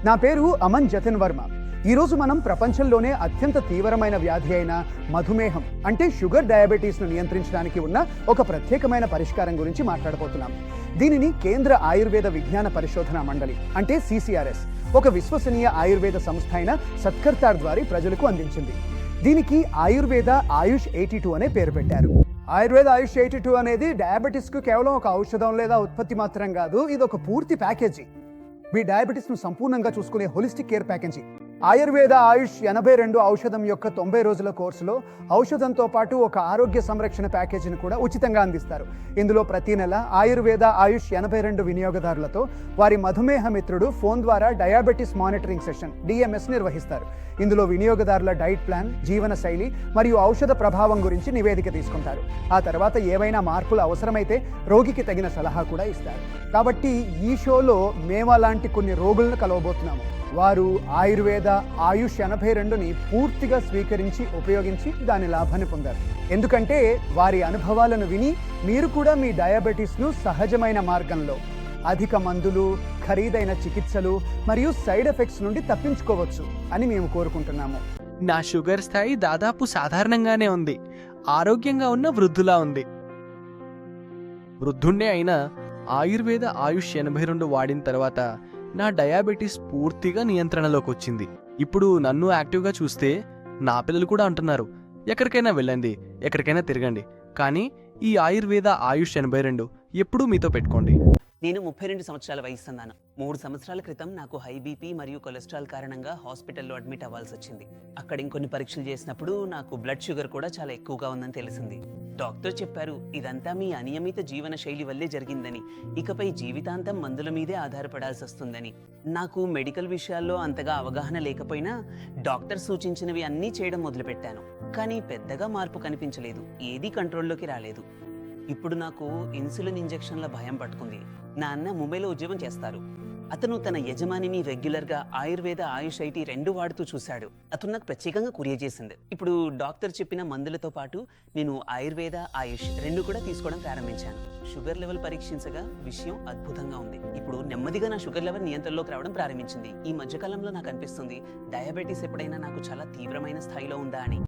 నా పేరు అమన్ జతిన్ వర్మ. ఈరోజు మనం ప్రపంచంలోనే అత్యంత తీవ్రమైన వ్యాధి అయిన మధుమేహం అంటే షుగర్ డయాబెటీస్ను నియంత్రించడానికి ఉన్న ఒక ప్రత్యేకమైన పరిష్కారం గురించి మాట్లాడబోతున్నాం. దీనిని కేంద్ర ఆయుర్వేద విజ్ఞాన పరిశోధన మండలి అంటే CCRS ఒక విశ్వసనీయ ఆయుర్వేద సంస్థ అయిన సత్కర్తార్ ద్వారా ప్రజలకు అందించింది. దీనికి ఆయుర్వేద ఆయుష్ 82 అనే పేరు పెట్టారు. ఆయుర్వేద ఆయుష్ 82 అనేది డయాబెటీస్కు కేవలం ఒక ఔషధం లేదా ఉత్పత్తి మాత్రం కాదు, ఇది ఒక పూర్తి ప్యాకేజీ. మీ డయాబెటీస్ను సంపూర్ణంగా చూసుకునే హోలిస్టిక్ కేర్ ప్యాకేజీ. ఆయుర్వేద ఆయుష్ 82 ఔషధం యొక్క 90 రోజుల కోర్సులో ఔషధంతో పాటు ఒక ఆరోగ్య సంరక్షణ ప్యాకేజీని కూడా ఉచితంగా అందిస్తారు. ఇందులో ప్రతి నెల ఆయుర్వేద ఆయుష్ 82 వినియోగదారులతో వారి మధుమేహ మిత్రుడు ఫోన్ ద్వారా డయాబెటీస్ మానిటరింగ్ సెషన్ DMS నిర్వహిస్తారు. ఇందులో వినియోగదారుల డైట్ ప్లాన్, జీవన శైలి మరియు ఔషధ ప్రభావం గురించి నివేదిక తీసుకుంటారు. ఆ తర్వాత ఏవైనా మార్పులు అవసరమైతే రోగికి తగిన సలహా కూడా ఇస్తారు. కాబట్టి ఈ షోలో మేము అలాంటి కొన్ని రోగులను కలవబోతున్నాము. వారు ఆయుర్వేద ఆయుష్ 82ని పూర్తిగా స్వీకరించి ఉపయోగించి దాని లాభాన్ని పొందారు. ఎందుకంటే వారి అనుభవాలను విని మీరు కూడా మీ డయాబెటీస్ను సహజమైన మార్గంలో అధిక మందులు, ఖరీదైన చికిత్సలు మరియు సైడ్ ఎఫెక్ట్స్ నుండి తప్పించుకోవచ్చు అని మేము కోరుకుంటున్నాము. నా షుగర్ స్థాయి దాదాపు సాధారణంగానే ఉంది. ఆరోగ్యంగా ఉన్న వృద్ధులా ఉంది. వృద్ధుణ్ణే అయినా ఆయుర్వేద ఆయుష్ 82 వాడిన తర్వాత నా డయాబెటీస్ పూర్తిగా నియంత్రణలోకి వచ్చింది. ఇప్పుడు నన్ను యాక్టివ్గా చూస్తే నా పిల్లలు కూడా అంటున్నారు, ఎక్కడికైనా వెళ్ళండి, ఎక్కడికైనా తిరగండి, కానీ ఈ ఆయుర్వేద ఆయుష్ 82 ఎప్పుడూ మీతో పెట్టుకోండి. నేను 32 సంవత్సరాల వయసు అన్నాను. 3 సంవత్సరాల క్రితం నాకు హై బీపీ మరియు కొలెస్ట్రాల్ కారణంగా హాస్పిటల్లో అడ్మిట్ అవ్వాల్సి వచ్చింది. అక్కడ ఇంకొన్ని పరీక్షలు చేసినప్పుడు నాకు బ్లడ్ షుగర్ కూడా చాలా ఎక్కువగా ఉందని తెలిసింది. డాక్టర్ చెప్పారు, ఇదంతా మీ అనియమిత జీవన శైలి వల్లే జరిగిందని, ఇకపై జీవితాంతం మందుల మీదే ఆధారపడాల్సి వస్తుందని. నాకు మెడికల్ విషయాల్లో అంతగా అవగాహన లేకపోయినా డాక్టర్ సూచించినవి అన్నీ చేయడం మొదలుపెట్టాను. కానీ పెద్దగా మార్పు కనిపించలేదు, ఏదీ కంట్రోల్లోకి రాలేదు. ఇప్పుడు నాకు ఇన్సులిన్ ఇంజెక్షన్ల భయం పట్టుకుంది. నా అన్న ముంబైలో ఉద్యోగం చేస్తారు. అతను తన యజమానిని రెగ్యులర్గా ఆయుర్వేద ఆయుష్ 82 వాడుతూ చూశాడు. అతను నాకు ప్రత్యేకంగా కురియర్ చేసింది. ఇప్పుడు డాక్టర్ చెప్పిన మందులతో పాటు నేను ఆయుర్వేద ఆయుష్ 2 కూడా తీసుకోవడం ప్రారంభించాను. షుగర్ లెవెల్ పరీక్షించగా విషయం అద్భుతంగా ఉంది. ఇప్పుడు నెమ్మదిగా నా షుగర్ లెవెల్ నియంత్రణలోకి రావడం ప్రారంభించింది. ఈ మధ్యకాలంలో నాకు అనిపిస్తుంది డయాబెటీస్ ఎప్పుడైనా నాకు చాలా తీవ్రమైన స్థాయిలో ఉందా అని.